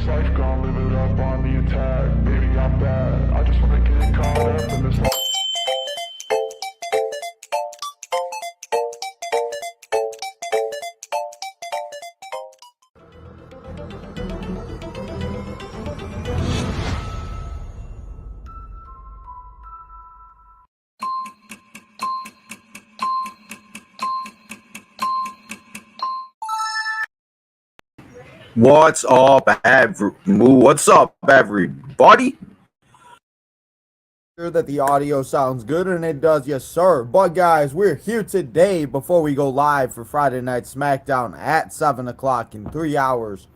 this life, gonna live it up on the attack. Baby, I'm bad. I just wanna get caught up in this life. What's up, everybody? Sure that the audio sounds good, and it does, yes sir. But guys, we're here today before we go live for Friday Night SmackDown at 7 o'clock in 3 hours.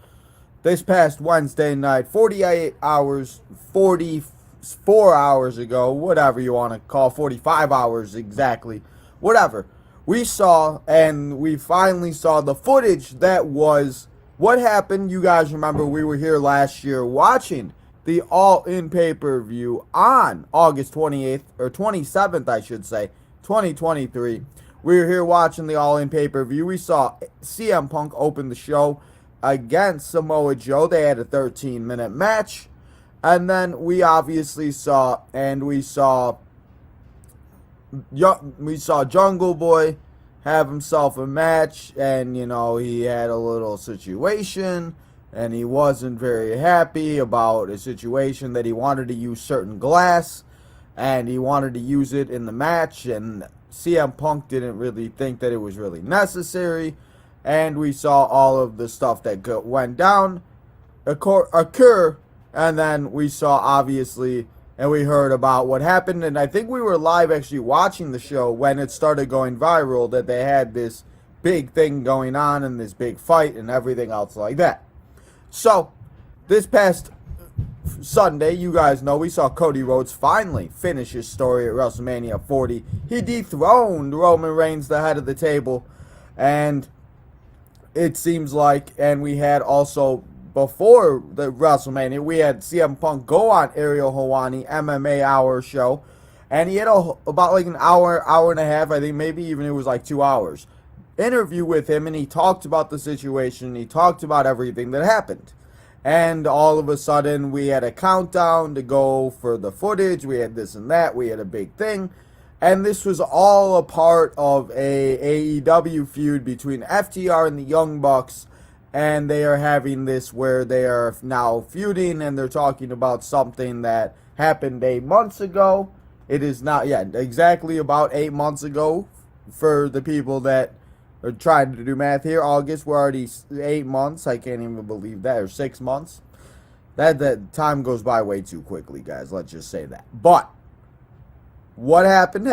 This past Wednesday night, 48 hours, 44 hours ago, whatever you want to call, 45 hours exactly, whatever. We saw, and we finally saw the footage that was what happened. You guys remember we were here last year watching the All-In pay-per-view on August 28th, or 27th, I should say, 2023. We were here watching the All-In pay-per-view. We saw CM Punk open the show against Samoa Joe. They had a 13-minute match. And then we obviously saw Jungle Boy have himself a match, and he had a little situation, and he wasn't very happy about a situation that he wanted to use certain glass, and he wanted to use it in the match, and CM Punk didn't really think that it was really necessary, and we saw all of the stuff that went down occur, and then we saw obviously, and we heard about what happened, and I think we were live actually watching the show when it started going viral that they had this big thing going on and this big fight and everything else like that. So, this past Sunday, you guys know, we saw Cody Rhodes finally finish his story at WrestleMania 40. He dethroned Roman Reigns, the head of the table, and it seems like, and we had also, before the WrestleMania, we had CM Punk go on Ariel Helwani MMA Hour show, and he had about like an hour and a half, I think maybe even it was like 2 hours, interview with him, and he talked about the situation, he talked about everything that happened. And all of a sudden, we had a countdown to go for the footage, we had this and that, we had a big thing, and this was all a part of a AEW feud between FTR and the Young Bucks. And they are having this where they are now feuding, and they're talking about something that happened 8 months ago. It is not, exactly about 8 months ago for the people that are trying to do math here. August, we're already 8 months. I can't even believe that. Or 6 months. That time goes by way too quickly, guys. Let's just say that. But what happened,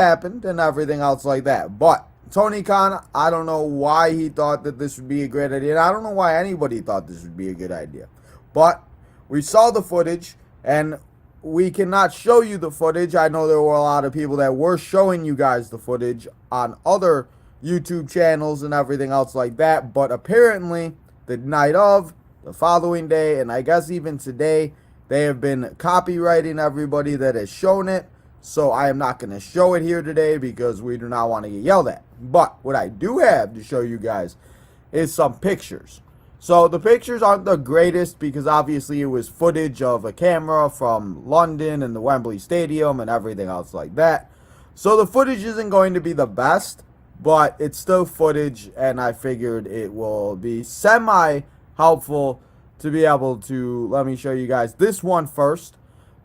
and everything else like that. But Tony Khan, I don't know why he thought that this would be a great idea. And I don't know why anybody thought this would be a good idea. But we saw the footage, and we cannot show you the footage. I know there were a lot of people that were showing you guys the footage on other YouTube channels and everything else like that. But apparently, the night of, the following day, and I guess even today, they have been copyrighting everybody that has shown it. So I am not going to show it here today because we do not want to get yelled at. But what I do have to show you guys is some pictures. So the pictures aren't the greatest because obviously it was footage of a camera from London and the Wembley Stadium and everything else like that. So the footage isn't going to be the best, but it's still footage, and I figured it will be semi-helpful to be able to, let me show you guys this one first.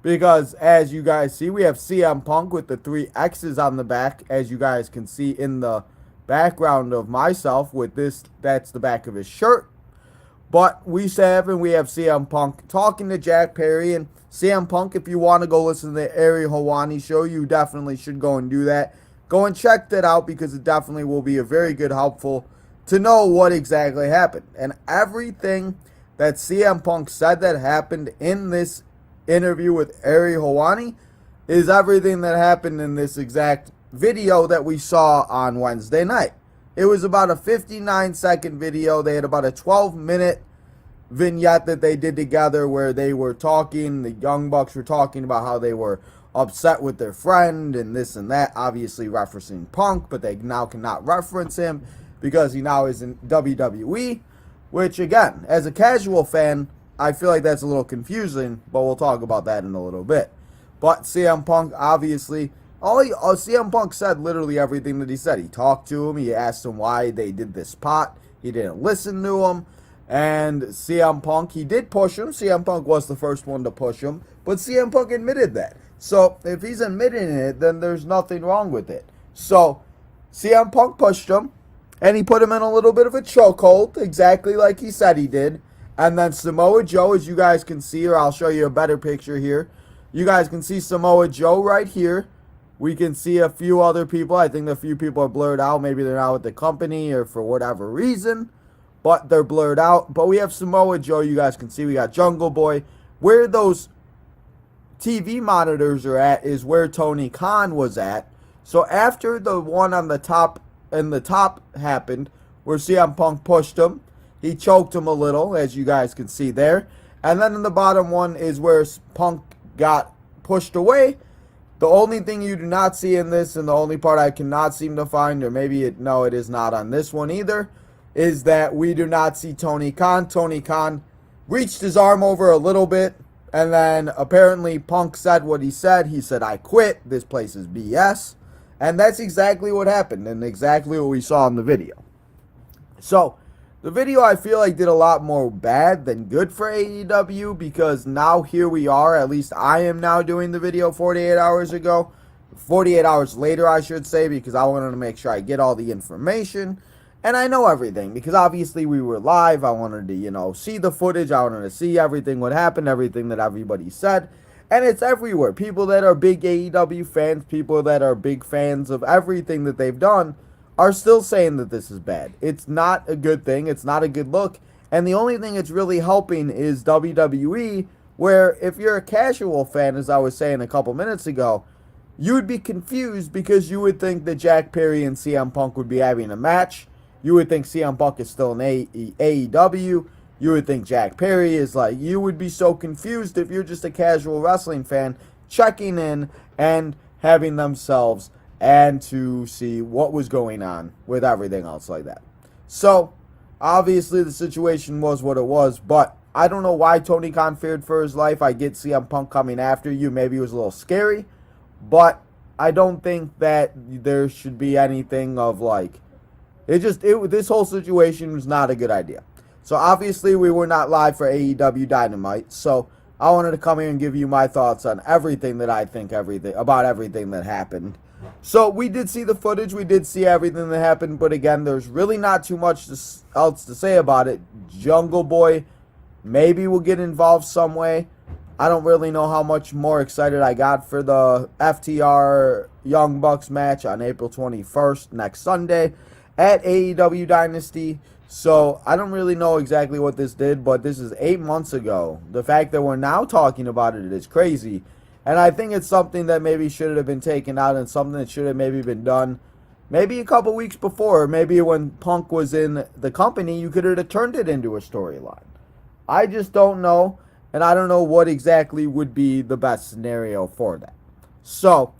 Because, as you guys see, we have CM Punk with the 3 X's on the back, as you guys can see in the background of myself with this, that's the back of his shirt. But we have CM Punk talking to Jack Perry, and CM Punk, if you want to go listen to the Ariel Helwani show, you definitely should go and do that. Go and check that out because it definitely will be a very good helpful to know what exactly happened. And everything that CM Punk said that happened in this interview with Ariel Helwani is everything that happened in this exact video that we saw on Wednesday night. It was about a 59-second video. They had about a 12-minute vignette that they did together where they were talking, the Young Bucks were talking about how they were upset with their friend and this and that, obviously referencing Punk, but they now cannot reference him because he now is in WWE, which again, as a casual fan, I feel like that's a little confusing, but we'll talk about that in a little bit. But CM Punk, obviously, CM Punk said literally everything that he said. He talked to him. He asked him why they did this spot. He didn't listen to him. And CM Punk, he did push him. CM Punk was the first one to push him. But CM Punk admitted that. So if he's admitting it, then there's nothing wrong with it. So CM Punk pushed him. And he put him in a little bit of a chokehold, exactly like he said he did. And then Samoa Joe, as you guys can see, or I'll show you a better picture here. You guys can see Samoa Joe right here. We can see a few other people. I think a few people are blurred out. Maybe they're not with the company or for whatever reason. But they're blurred out. But we have Samoa Joe, you guys can see. We got Jungle Boy. Where those TV monitors are at is where Tony Khan was at. So after the one on the top happened, where CM Punk pushed him, he choked him a little, as you guys can see there. And then in the bottom one is where Punk got pushed away. The only thing you do not see in this, and the only part I cannot seem to find, or maybe it is not on this one either, is that we do not see Tony Khan. Tony Khan reached his arm over a little bit, and then apparently Punk said what he said. He said, "I quit. This place is BS." And that's exactly what happened, and exactly what we saw in the video. So, the video I feel like did a lot more bad than good for AEW, because now here we are, at least I am now doing the video 48 hours ago. 48 hours later, I should say, because I wanted to make sure I get all the information. And I know everything, because obviously we were live. I wanted to, see the footage. I wanted to see everything, what happened, everything that everybody said. And it's everywhere. People that are big AEW fans, people that are big fans of everything that they've done, are still saying that this is bad. It's not a good thing. It's not a good look. And the only thing it's really helping is WWE, where if you're a casual fan, as I was saying a couple minutes ago, you would be confused because you would think that Jack Perry and CM Punk would be having a match. You would think CM Punk is still in AEW. You would think Jack Perry is like, you would be so confused if you're just a casual wrestling fan checking in and having themselves and to see what was going on with everything else like that. So, obviously the situation was what it was, but I don't know why Tony Khan feared for his life. I get CM Punk coming after you. Maybe it was a little scary, but I don't think that there should be anything of like, this whole situation was not a good idea. So obviously we were not live for AEW Dynamite, so I wanted to come here and give you my thoughts on everything that I think about everything that happened. So we did see the footage, we did see everything that happened, but again, there's really not too much else to say about it. Jungle Boy maybe will get involved some way. I don't really know how much more excited I got for the FTR Young Bucks match on April 21st, next Sunday, at AEW Dynasty. So, I don't really know exactly what this did, but this is 8 months ago. The fact that we're now talking about it is crazy. And I think it's something that maybe should have been taken out and something that should have maybe been done maybe a couple weeks before. Maybe when Punk was in the company, you could have turned it into a storyline. I just don't know, and I don't know what exactly would be the best scenario for that. So,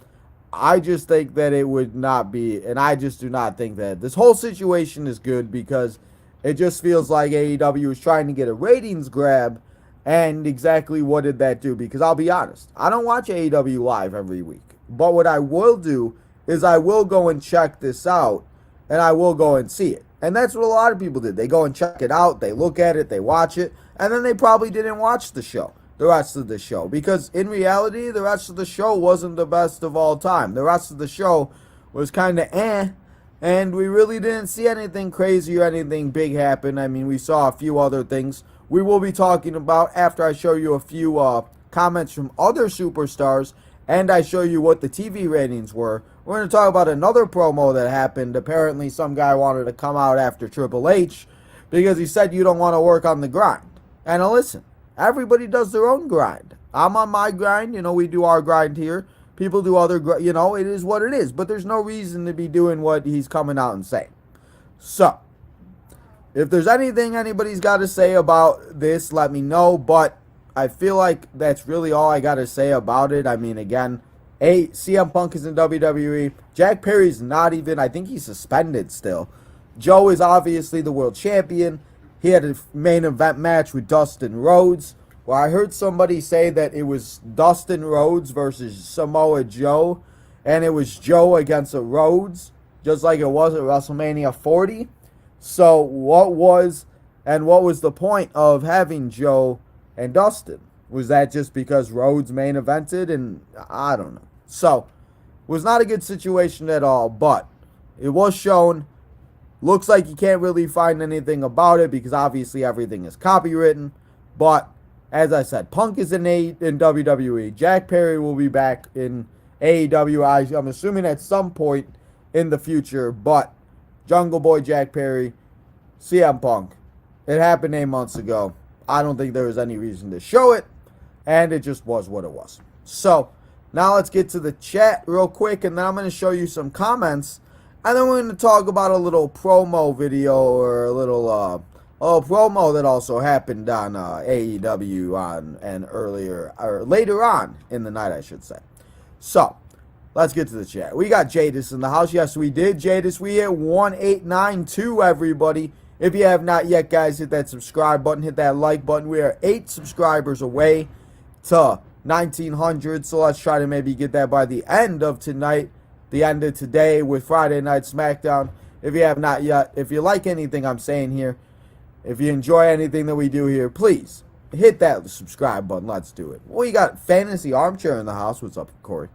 I just think that it would not be, and I just do not think that this whole situation is good, because it just feels like AEW is trying to get a ratings grab, and exactly what did that do? Because I'll be honest, I don't watch AEW live every week, but what I will do is I will go and check this out, and I will go and see it. And that's what a lot of people did. They go and check it out, they look at it, they watch it, and then they probably didn't watch the rest of the show. Because in reality, the rest of the show wasn't the best of all time. The rest of the show was kind of and we really didn't see anything crazy or anything big happen. I mean, we saw a few other things we will be talking about after I show you a few comments from other superstars and I show you what the TV ratings were. We're going to talk about another promo that happened. Apparently, some guy wanted to come out after Triple H because he said you don't want to work on the grind. And listen, everybody does their own grind. I'm on my grind. We do our grind here. People do other, it is what it is. But there's no reason to be doing what he's coming out and saying. So, if there's anything anybody's got to say about this, let me know. But I feel like that's really all I got to say about it. I mean, again, CM Punk is in WWE. Jack Perry's not even, I think he's suspended still. Joe is obviously the world champion. he had a main event match with Dustin Rhodes, where I heard somebody say that it was Dustin Rhodes versus Samoa Joe, and it was Joe against a Rhodes, just like it was at WrestleMania 40. So what was the point of having Joe and Dustin? Was that just because Rhodes main evented? And I don't know. So it was not a good situation at all, but it was shown. Looks like you can't really find anything about it because obviously everything is copywritten. But as I said, Punk is in WWE. Jack Perry will be back in AEW. I'm assuming at some point in the future. But Jungle Boy Jack Perry, CM Punk. It happened 8 months ago. I don't think there was any reason to show it. And it just was what it was. So now let's get to the chat real quick. And then I'm going to show you some comments. And then we're going to talk about a little promo video or a little promo that also happened on AEW later on in the night, I should say. So, let's get to the chat. We got Jadis in the house. Yes, we did. Jadis, we hit 1892, everybody. If you have not yet, guys, hit that subscribe button, hit that like button. We are 8 subscribers away to 1900, so let's try to maybe get that by the end of tonight. The end of today with Friday Night SmackDown. If you have not yet, if you like anything I'm saying here, if you enjoy anything that we do here, please hit that subscribe button. Let's do it. Well, you got Fantasy Armchair in the house. What's up, Corey?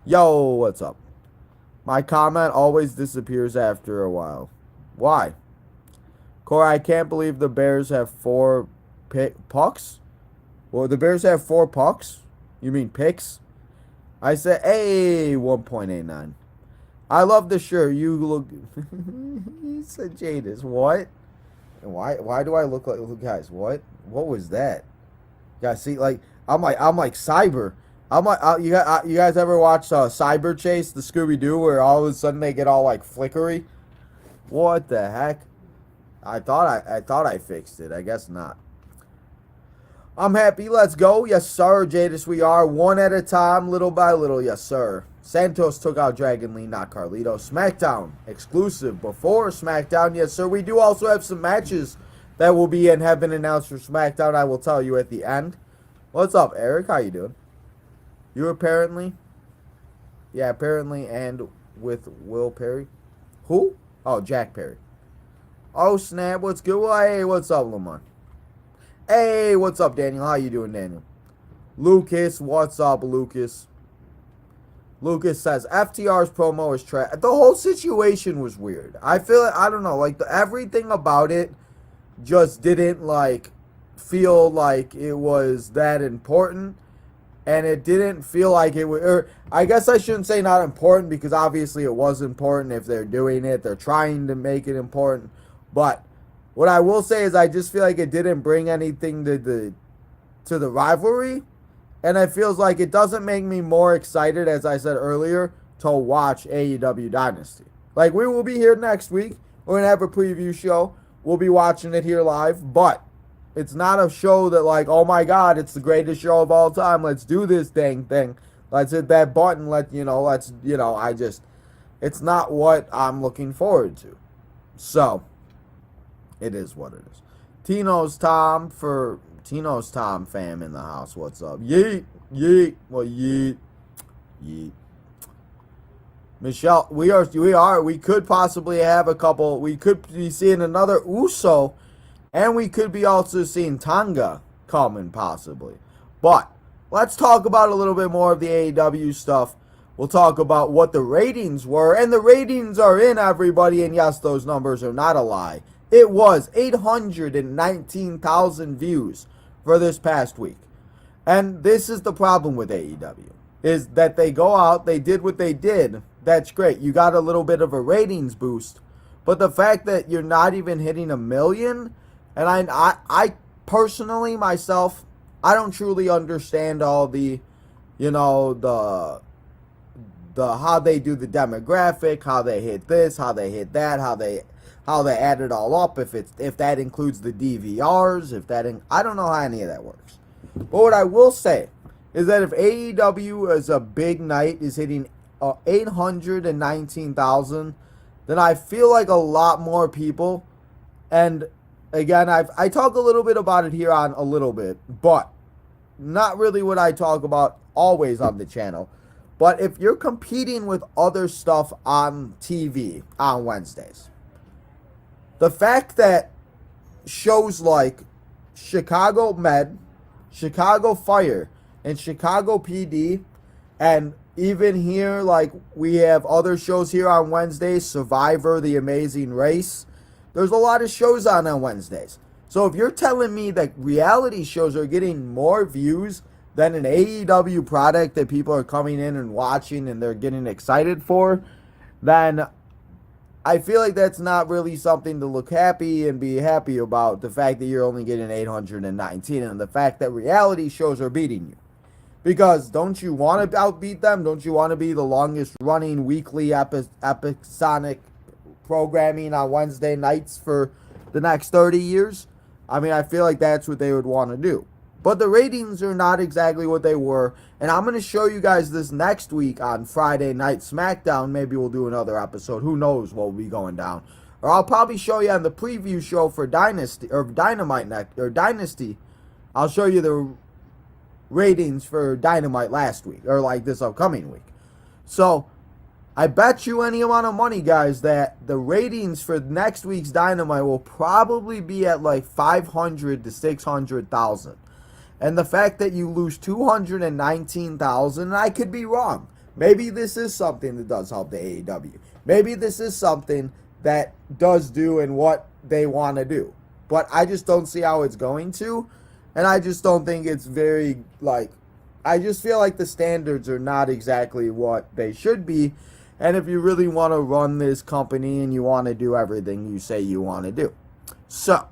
Yo, what's up? My comment always disappears after a while. Why? Corey, I can't believe the Bears have 4 pucks. Well, the Bears have 4 pucks? You mean picks? I said, hey, 1.89. I love the shirt. You look. He said, Jadis, what? Why do I look like? Guys, what? What was that? Guys, see, like I'm like Cyber. I'm like, you guys ever watch Cyber Chase, the Scooby Doo, where all of a sudden they get all like flickery? What the heck? I thought I fixed it. I guess not. I'm happy. Let's go. Yes, sir. Jadis, we are. One at a time, little by little. Yes, sir. Santos took out Dragon Lee, not Carlito. SmackDown exclusive before SmackDown. Yes, sir. We do also have some matches that will be and have been announced for SmackDown. I will tell you at the end. What's up, Eric? How you doing? You apparently? Yeah, apparently, and with Will Perry. Who? Oh, Jack Perry. Oh, snap. What's good? Well, hey, what's up, Lamont? Hey, what's up, Daniel? How you doing, Daniel? Lucas, what's up, Lucas? Lucas says, FTR's promo is trash. The whole situation was weird. I feel, I don't know, like, everything about it just didn't, like, feel like it was that important. And it didn't feel like it was, or I guess I shouldn't say not important, because obviously it was important. If they're doing it, they're trying to make it important. But what I will say is I just feel like it didn't bring anything to the rivalry. And it feels like it doesn't make me more excited, as I said earlier, to watch AEW Dynasty. Like, we will be here next week. We're going to have a preview show. We'll be watching it here live. But it's not a show that, like, oh my God, it's the greatest show of all time. Let's do this dang thing. Let's hit that button. It's not what I'm looking forward to. So, it is what it is. Tino's Tom fam in the house. What's up? Yeet. Yeet. Well, yeet. Yeet. Michelle, we could possibly have a couple. We could be seeing another Uso, and we could be also seeing Tonga coming possibly. But let's talk about a little bit more of the AEW stuff. We'll talk about what the ratings were, and the ratings are in, everybody, and yes, those numbers are not a lie. It was 819,000 views for this past week. And this is the problem with AEW, is that they go out, they did what they did. That's great. You got a little bit of a ratings boost. But the fact that you're not even hitting 1 million, and I personally, myself, I don't truly understand all the, the how they do the demographic, how they hit this, how they hit that, how they add it all up, if that includes the DVRs, I don't know how any of that works. But what I will say is that if AEW as a big night is hitting 819,000, then I feel like a lot more people, and again, I talk a little bit about it here on a little bit, but not really what I talk about always on the channel. But if you're competing with other stuff on TV on Wednesdays, the fact that shows like Chicago Med, Chicago Fire, and Chicago PD, and even here, like we have other shows here on Wednesdays, Survivor, The Amazing Race. There's a lot of shows on Wednesdays. So if you're telling me that reality shows are getting more views than an AEW product that people are coming in and watching and they're getting excited for, then I feel like that's not really something to look happy and be happy about, the fact that you're only getting 819 and the fact that reality shows are beating you. Because don't you want to outbeat them? Don't you want to be the longest running weekly episodic programming on Wednesday nights for the next 30 years? I mean, I feel like that's what they would want to do. But the ratings are not exactly what they were. And I'm going to show you guys this next week on Friday Night SmackDown. Maybe we'll do another episode. Who knows what will be going down. Or I'll probably show you on the preview show for Dynasty or Dynasty. I'll show you the ratings for Dynamite last week, or like this upcoming week. So I bet you any amount of money, guys, that the ratings for next week's Dynamite will probably be at like 500 to 600,000. And the fact that you lose 219,000, and I could be wrong. Maybe this is something that does help the AEW. Maybe this is something that does do and what they want to do. But I just don't see how it's going to. And I just don't think it's very, like, I just feel like the standards are not exactly what they should be. And if you really want to run this company and you want to do everything you say you want to do. So,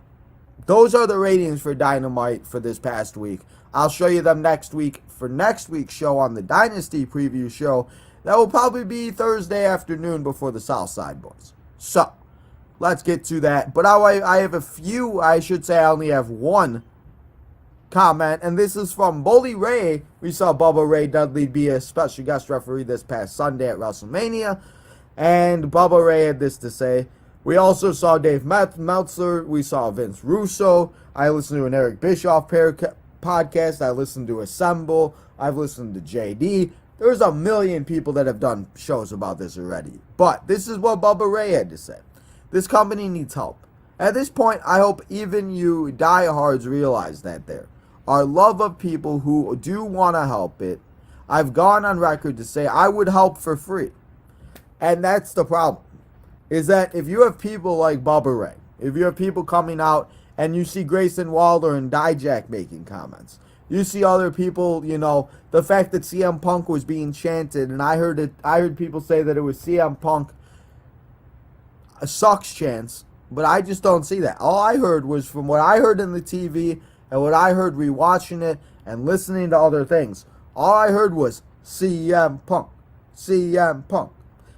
those are the ratings for Dynamite for this past week. I'll show you them next week for next week's show on the Dynasty preview show. That will probably be Thursday afternoon before the Southside Boys. So, let's get to that. But I have a few, I should say I only have one comment, and this is from Bully Ray. We saw Bubba Ray Dudley be a special guest referee this past Sunday at WrestleMania, and Bubba Ray had this to say: we also saw Dave Meltzer, we saw Vince Russo, I listened to an Eric Bischoff podcast, I listened to Assemble, I've listened to JD. There's a million people that have done shows about this already, but this is what Bubba Ray had to say. This company needs help. At this point, I hope even you diehards realize that there are love of people who do want to help it. I've gone on record to say I would help for free. And that's the problem. Is that if you have people like Bubba Ray, if you have people coming out and you see Grayson Waller and Dijak making comments, you see other people, you know, the fact that CM Punk was being chanted, and I heard people say that it was CM Punk sucks chants, but I just don't see that. All I heard was from what I heard in the TV and what I heard rewatching it and listening to other things. All I heard was CM Punk, CM Punk,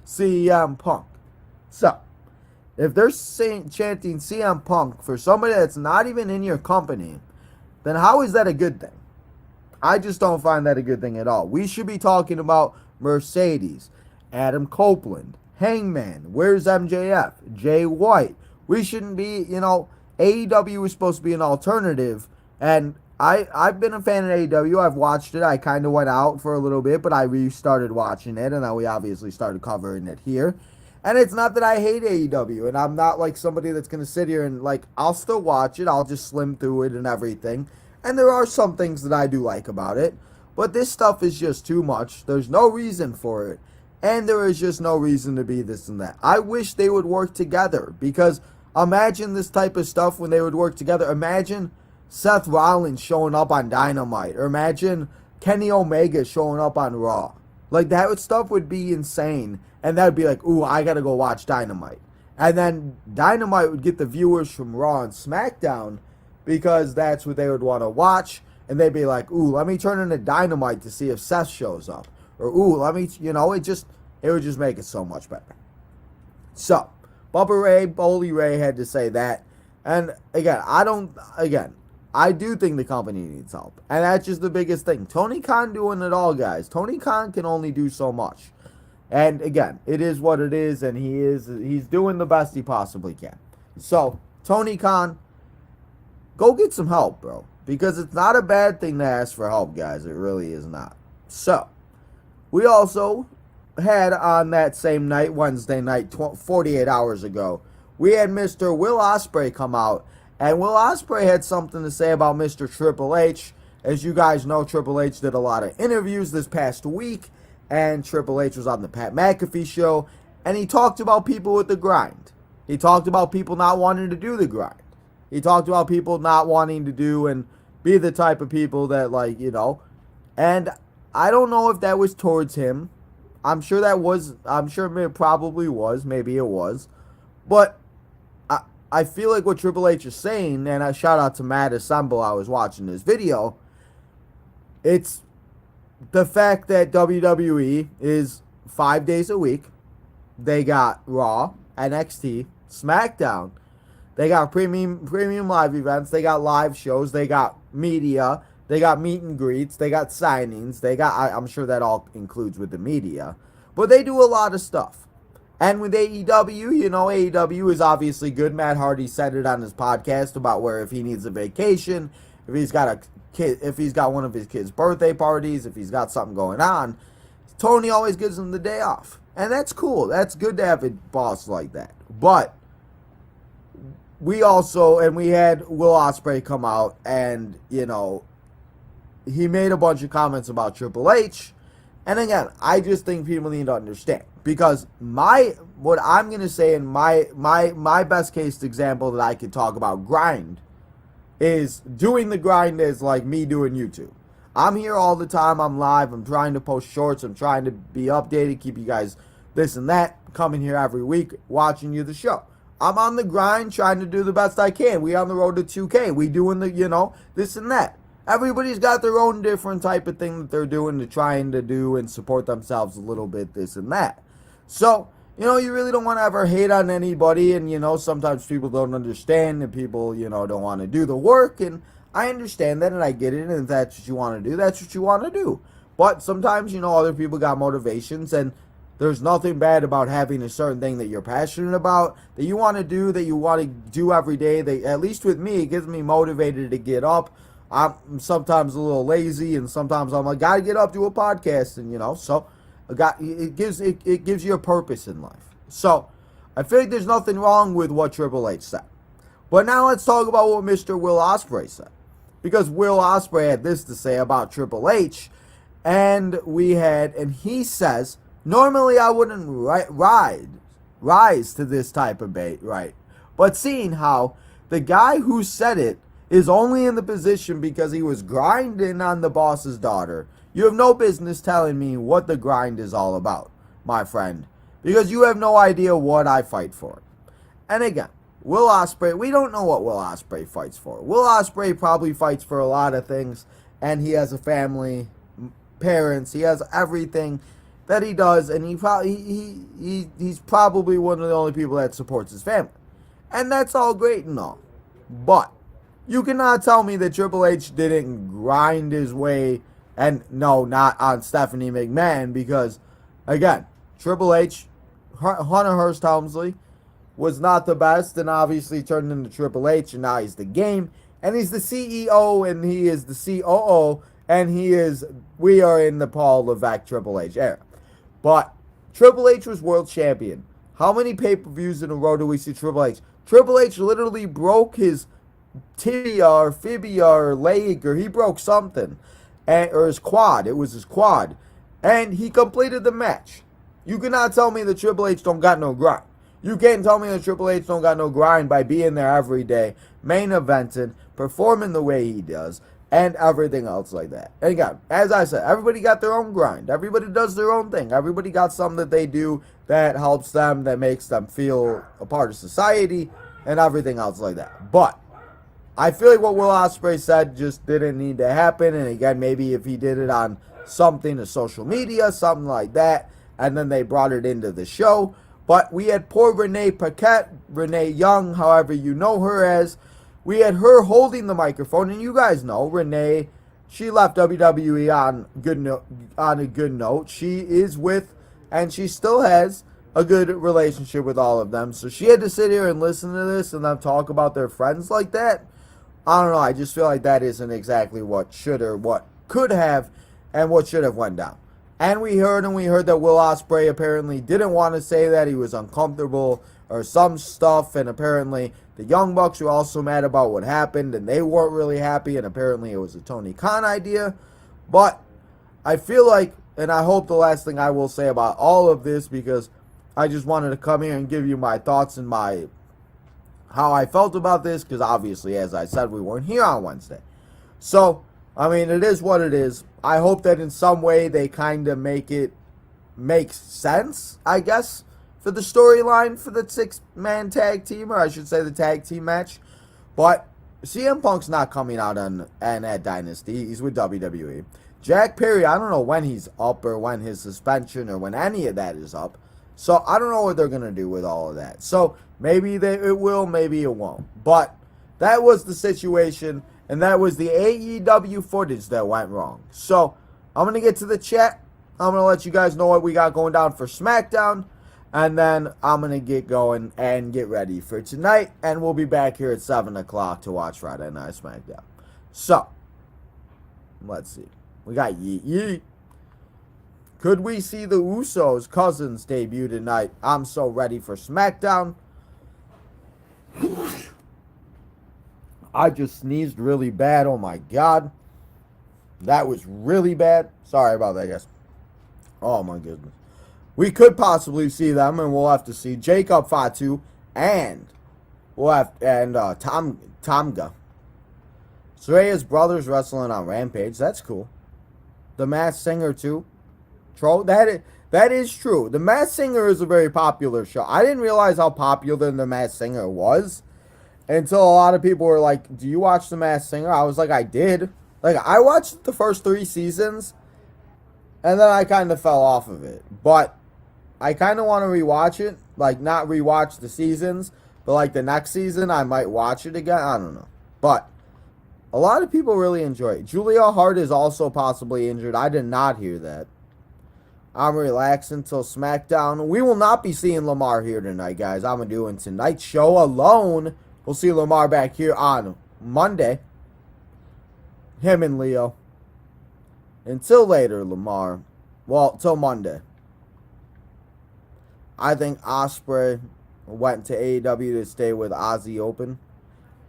CM Punk. So, if they're chanting CM Punk for somebody that's not even in your company, then how is that a good thing? I just don't find that a good thing at all. We should be talking about Mercedes, Adam Copeland, Hangman, where's MJF, Jay White. We shouldn't be, you know, AEW is supposed to be an alternative, and I've been a fan of AEW. I've watched it. I kind of went out for a little bit, but I restarted watching it, and then we obviously started covering it here. And it's not that I hate AEW, and I'm not like somebody that's going to sit here and, like, I'll still watch it. I'll just slim through it and everything. And there are some things that I do like about it, but this stuff is just too much. There's no reason for it, and there is just no reason to be this and that. I wish they would work together, because imagine this type of stuff when they would work together. Imagine Seth Rollins showing up on Dynamite, or imagine Kenny Omega showing up on Raw. Like, that stuff would be insane, and that would be like, ooh, I gotta go watch Dynamite. And then Dynamite would get the viewers from Raw and SmackDown, because that's what they would want to watch, and they'd be like, ooh, let me turn into Dynamite to see if Seth shows up. Or, ooh, let me, you know, it would just make it so much better. So, Bubba Ray, Bully Ray had to say that. And again, I do think the company needs help. And that's just the biggest thing. Tony Khan doing it all, guys. Tony Khan can only do so much. And again, it is what it is, and he's doing the best he possibly can. So, Tony Khan, go get some help, bro. Because it's not a bad thing to ask for help, guys. It really is not. So, we also had on that same night, Wednesday night, 48 hours ago, we had Mr. Will Ospreay come out. And Will Ospreay had something to say about Mr. Triple H. As you guys know, Triple H did a lot of interviews this past week. And Triple H was on the Pat McAfee show. And he talked about people with the grind. He talked about people not wanting to do the grind. He talked about people not wanting to do and be the type of people that, like, you know. And I don't know if that was towards him. I'm sure it probably was. Maybe it was. But I feel like what Triple H is saying, and I shout out to Matt Assemble, I was watching this video, it's the fact that WWE is 5 days a week. They got Raw, NXT, SmackDown. They got premium live events. They got live shows. They got media. They got meet and greets. They got signings. I'm sure that all includes with the media. But they do a lot of stuff. And with AEW, you know, AEW is obviously good. Matt Hardy said it on his podcast about where if he needs a vacation, if he's got a kid, if he's got one of his kids' birthday parties, if he's got something going on, Tony always gives him the day off. And that's cool. That's good to have a boss like that. But we had Will Ospreay come out and, you know, he made a bunch of comments about Triple H. And again, I just think people need to understand. Because what I'm going to say in my best case example that I could talk about grind is doing the grind is like me doing YouTube. I'm here all the time. I'm live. I'm trying to post shorts. I'm trying to be updated, keep you guys this and that, coming here every week, watching you the show. I'm on the grind, trying to do the best I can. We on the road to 2K. We doing the, you know, this and that. Everybody's got their own different type of thing that they're doing to trying to do and support themselves a little bit, this and that. So, you know, you really don't want to ever hate on anybody. And, you know, sometimes people don't understand and people, you know, don't want to do the work. And I understand that and I get it. And if that's what you want to do, that's what you want to do. But sometimes, you know, other people got motivations and there's nothing bad about having a certain thing that you're passionate about, that you want to do, that you want to do every day. That, at least with me, it gets me motivated to get up. I'm sometimes a little lazy, and sometimes I'm like, gotta get up, do a podcast, and, you know, so it gives you a purpose in life. So I feel like there's nothing wrong with what Triple H said. But now let's talk about what Mr. Will Ospreay said, because Will Ospreay had this to say about Triple H, and he says, normally I wouldn't rise to this type of bait, right? But seeing how the guy who said it is only in the position because he was grinding on the boss's daughter, you have no business telling me what the grind is all about, my friend, because you have no idea what I fight for. And again, Will Ospreay, we don't know what Will Ospreay fights for. Will Ospreay probably fights for a lot of things, and he has a family, parents, he has everything that he does, and he's probably one of the only people that supports his family. And that's all great and all. But you cannot tell me that Triple H didn't grind his way, and no, not on Stephanie McMahon, because, again, Triple H, Hunter Hearst Helmsley, was not the best, and obviously turned into Triple H, and now he's the game, and he's the CEO, and he is the COO, and we are in the Paul Levesque Triple H era. But Triple H was world champion. How many pay-per-views in a row do we see Triple H? Triple H literally broke his tibia or fibia or leg, or he broke something, or his quad. It was his quad, and he completed the match. You cannot tell me that Triple H don't got no grind. You can't tell me that Triple H don't got no grind by being there every day, main eventing, performing the way he does, and everything else like that. And again, as I said, everybody got their own grind. Everybody does their own thing. Everybody got something that they do that helps them, that makes them feel a part of society, and everything else like that. But I feel like what Will Ospreay said just didn't need to happen. And again, maybe if he did it on something to social media, something like that, and then they brought it into the show. But we had poor Renee Paquette, Renee Young, however you know her as. We had her holding the microphone, and you guys know Renee. She left WWE on a good note. She is with, and she still has a good relationship with all of them. So she had to sit here and listen to this and then talk about their friends like that. I don't know. I just feel like that isn't exactly what should or what could have and what should have went down. And we heard that Will Ospreay apparently didn't want to say that he was uncomfortable or some stuff, and apparently the Young Bucks were also mad about what happened and they weren't really happy, and apparently it was a Tony Khan idea. But I feel like, and I hope the last thing I will say about all of this, because I just wanted to come here and give you my thoughts and my how I felt about this, because obviously, as I said, we weren't here on Wednesday. So, I mean, it is what it is. I hope that in some way they kind of make it make sense, I guess, for the storyline for the 6-man tag team, or I should say the tag team match. But CM Punk's not coming out on at Dynasty. He's with WWE. Jack Perry, I don't know when he's up or when his suspension or when any of that is up. So I don't know what they're going to do with all of that. So maybe it will, maybe it won't. But that was the situation, and that was the AEW footage that went wrong. So I'm going to get to the chat. I'm going to let you guys know what we got going down for SmackDown. And then I'm going to get going and get ready for tonight. And we'll be back here at 7 o'clock to watch Friday Night SmackDown. So, let's see. We got Yeet Yeet. Could we see the Usos' cousins debut tonight? I'm so ready for SmackDown. I just sneezed really bad. Oh my God. That was really bad. Sorry about that, guys. Oh my goodness. We could possibly see them, and we'll have to see Jacob Fatu and Tomga. Soraya's brothers wrestling on Rampage. That's cool. The Masked Singer too. Troll. That is true. The Masked Singer is a very popular show. I didn't realize how popular The Masked Singer was until a lot of people were like, "Do you watch The Masked Singer?" I was like, "I did." Like, I watched the first 3 seasons, and then I kind of fell off of it. But I kind of want to rewatch it. Like, not rewatch the seasons, but like the next season, I might watch it again. I don't know. But a lot of people really enjoy it. Julia Hart is also possibly injured. I did not hear that. I'm relaxed until SmackDown. We will not be seeing Lamar here tonight, guys. I'm doing tonight's show alone. We'll see Lamar back here on Monday. Him and Leo. Until later, Lamar. Well, till Monday. I think Ospreay went to AEW to stay with Ozzy Open.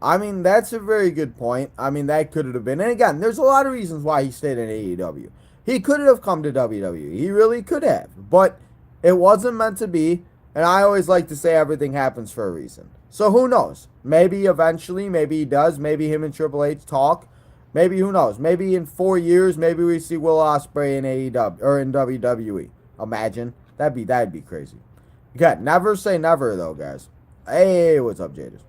I mean, that's a very good point. I mean, that could have been. And again, there's a lot of reasons why he stayed in AEW. He could have come to WWE. He really could have. But it wasn't meant to be. And I always like to say everything happens for a reason. So who knows? Maybe eventually, maybe he does. Maybe him and Triple H talk. Maybe, who knows? Maybe in 4 years, maybe we see Will Ospreay in AEW or in WWE. Imagine. That'd be crazy. Again, never say never, though, guys. Hey, what's up, Jadis?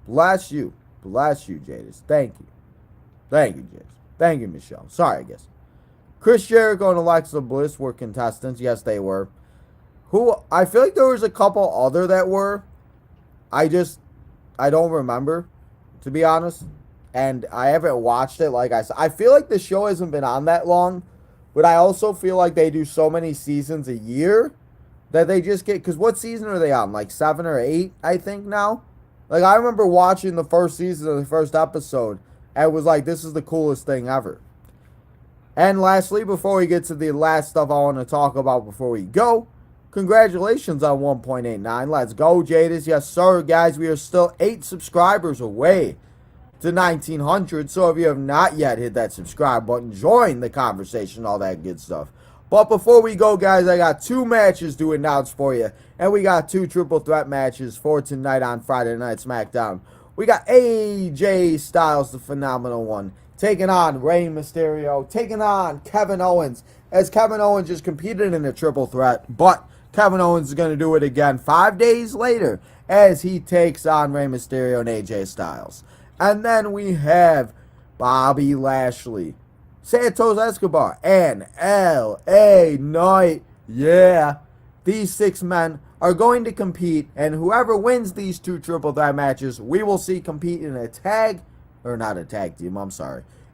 Bless you. Bless you, Jadis. Thank you. Thank you, Jadis. Thank you, Michelle. Sorry, I guess. Chris Jericho and Alexa Bliss were contestants. Yes, they were. I feel like there was a couple other that were. I don't remember, to be honest. And I haven't watched it, like I said. I feel like the show hasn't been on that long. But I also feel like they do so many seasons a year that they just get, because what season are they on? Like 7 or 8, I think now? Like, I remember watching the first season of the first episode, and it was like, this is the coolest thing ever. And lastly, before we get to the last stuff I want to talk about before we go, congratulations on 1.89. Let's go, Jadis. Yes, sir, guys. We are still 8 subscribers away to 1,900. So if you have not yet hit that subscribe button, join the conversation, all that good stuff. But before we go, guys, I got 2 matches to announce for you. And we got 2 triple threat matches for tonight on Friday Night SmackDown. We got AJ Styles, the phenomenal one, taking on Rey Mysterio, taking on Kevin Owens, as Kevin Owens just competed in a triple threat. But Kevin Owens is going to do it again 5 days later as he takes on Rey Mysterio and AJ Styles. And then we have Bobby Lashley, Santos Escobar, and LA Knight. Yeah, these 6 men are going to compete, and whoever wins these 2 triple threat matches, we will see compete in a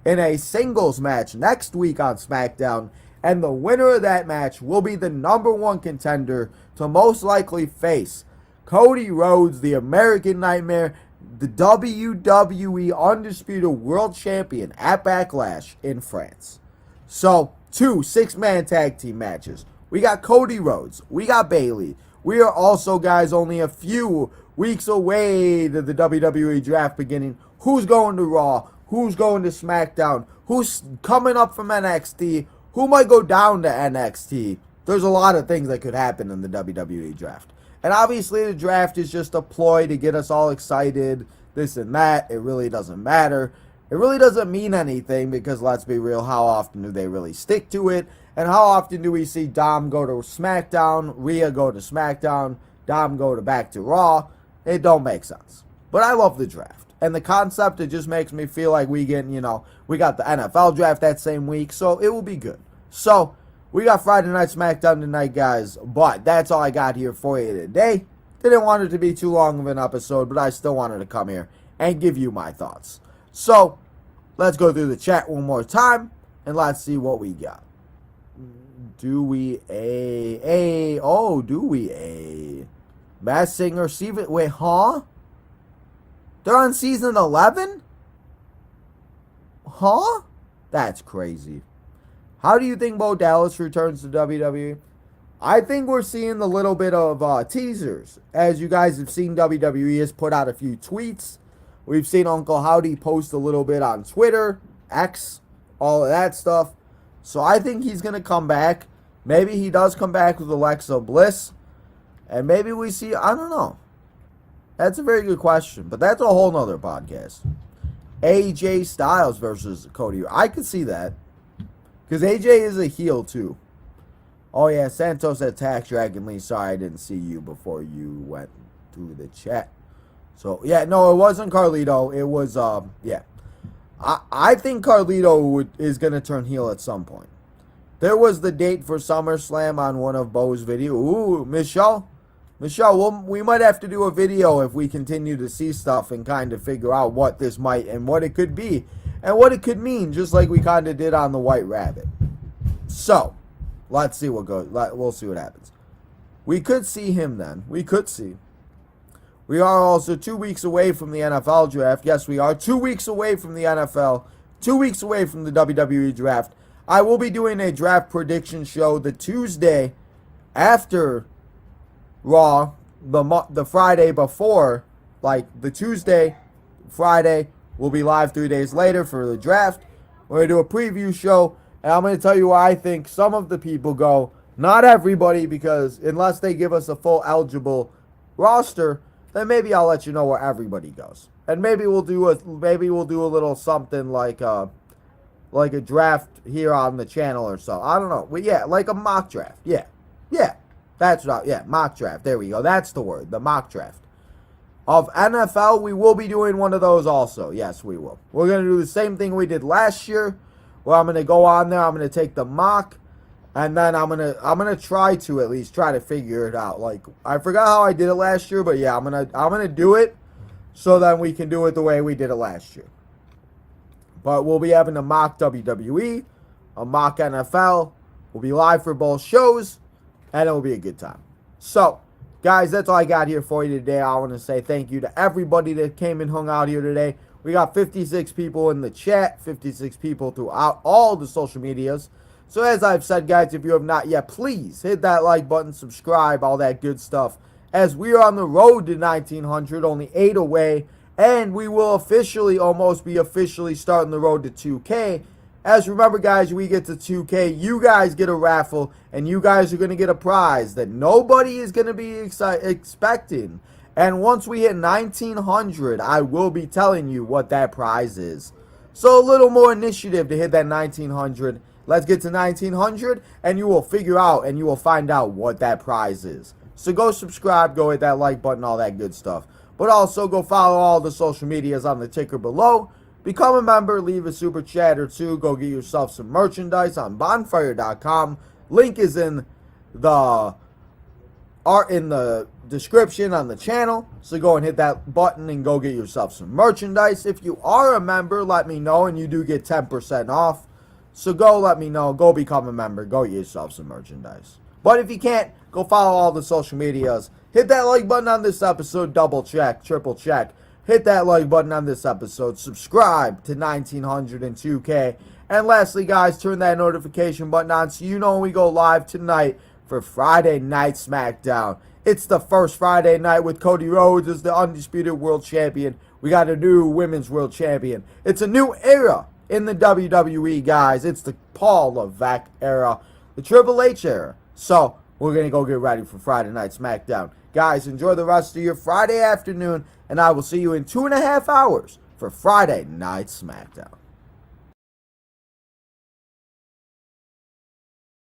in a singles match next week on SmackDown. And the winner of that match will be the #1 contender to most likely face Cody Rhodes, the American Nightmare, the WWE Undisputed World Champion at Backlash in France. So, 2 6-man tag team matches. We got Cody Rhodes. We got Bayley. We are also, guys, only a few weeks away to the WWE draft beginning. Who's going to Raw? Who's going to SmackDown? Who's coming up from NXT? Who might go down to NXT? There's a lot of things that could happen in the WWE draft. And obviously the draft is just a ploy to get us all excited, this and that. It really doesn't matter. It really doesn't mean anything because, let's be real, how often do they really stick to it? And how often do we see Dom go to SmackDown, Rhea go to SmackDown, Dom go to back to Raw? It don't make sense. But I love the draft. And the concept, it just makes me feel like we got the NFL draft that same week, so it will be good. So, we got Friday Night SmackDown tonight, guys, but that's all I got here for you today. Didn't want it to be too long of an episode, but I still wanted to come here and give you my thoughts. So, let's go through the chat one more time, and let's see what we got. Do we Masked Singer, Steven, wait, huh? They're on season 11? Huh? That's crazy. How do you think Bo Dallas returns to WWE? I think we're seeing a little bit of teasers. As you guys have seen, WWE has put out a few tweets. We've seen Uncle Howdy post a little bit on Twitter, X, all of that stuff. So I think he's going to come back. Maybe he does come back with Alexa Bliss. And maybe we see, I don't know. That's a very good question. But that's a whole nother podcast. AJ Styles versus Cody. I could see that. Because AJ is a heel, too. Oh, yeah, Santos at Tax Dragon Lee. Sorry, I didn't see you before you went through the chat. So, yeah, no, it wasn't Carlito. It was, yeah. I think Carlito is going to turn heel at some point. There was the date for SummerSlam on one of Bo's videos. Ooh, Michelle, we might have to do a video if we continue to see stuff and kind of figure out what this might and what it could be. And what it could mean, just like we kind of did on the White Rabbit. So, let's see what goes. We'll see what happens. We could see him then. We could see. We are also 2 weeks away from the NFL draft. Yes, we are 2 weeks away from the NFL. 2 weeks away from the WWE draft. I will be doing a draft prediction show the Tuesday after Raw, the Friday before, like the Tuesday, Friday. We'll be live 3 days later for the draft. We're going to do a preview show, and I'm going to tell you where I think some of the people go. Not everybody, because unless they give us a full eligible roster, then maybe I'll let you know where everybody goes. And maybe we'll do a little something like a draft here on the channel or so. I don't know. Well, yeah, like a mock draft. Yeah. That's right. Yeah, mock draft. There we go. That's the word. The mock draft. Of NFL, we will be doing one of those also. Yes, we will. We're going to do the same thing we did last year, where I'm going to go on there, I'm going to take the mock, and then I'm going to try to figure it out. Like, I forgot how I did it last year, but yeah, I'm going to do it so then we can do it the way we did it last year. But we'll be having a mock WWE, a mock NFL. We'll be live for both shows, and it will be a good time. So, guys, that's all I got here for you today. I want to say thank you to everybody that came and hung out here today. We got 56 people in the chat, 56 people throughout all the social medias. So as I've said, guys, if you have not yet, please hit that like button, subscribe, all that good stuff. As we are on the road to 1900, only 8 away, and we will almost be officially starting the road to 2K. As remember, guys, we get to 2K, you guys get a raffle, and you guys are going to get a prize that nobody is going to be expecting. And once we hit 1900, I will be telling you what that prize is. So a little more initiative to hit that 1900. Let's get to 1900, and you will figure out and you will find out what that prize is. So go subscribe, go hit that like button, all that good stuff. But also go follow all the social medias on the ticker below. Become a member, leave a super chat or two, go get yourself some merchandise on bonfire.com. Link is in the description on the channel. So go and hit that button and go get yourself some merchandise. If you are a member, let me know, and you do get 10% off. So go let me know, go become a member, go get yourself some merchandise. But if you can't, go follow all the social medias. Hit that like button on this episode, double check, triple check. hit that like button on this episode, subscribe to 1902K, and lastly, guys, turn that notification button on so you know when we go live tonight for Friday Night SmackDown. It's the first Friday night with Cody Rhodes as the undisputed world champion. We got a new women's world champion. It's a new era in the WWE, guys. It's the Paul Levesque era, the Triple H era. So, we're going to go get ready for Friday Night SmackDown. Guys, enjoy the rest of your Friday afternoon, and I will see you in 2.5 hours for Friday Night SmackDown.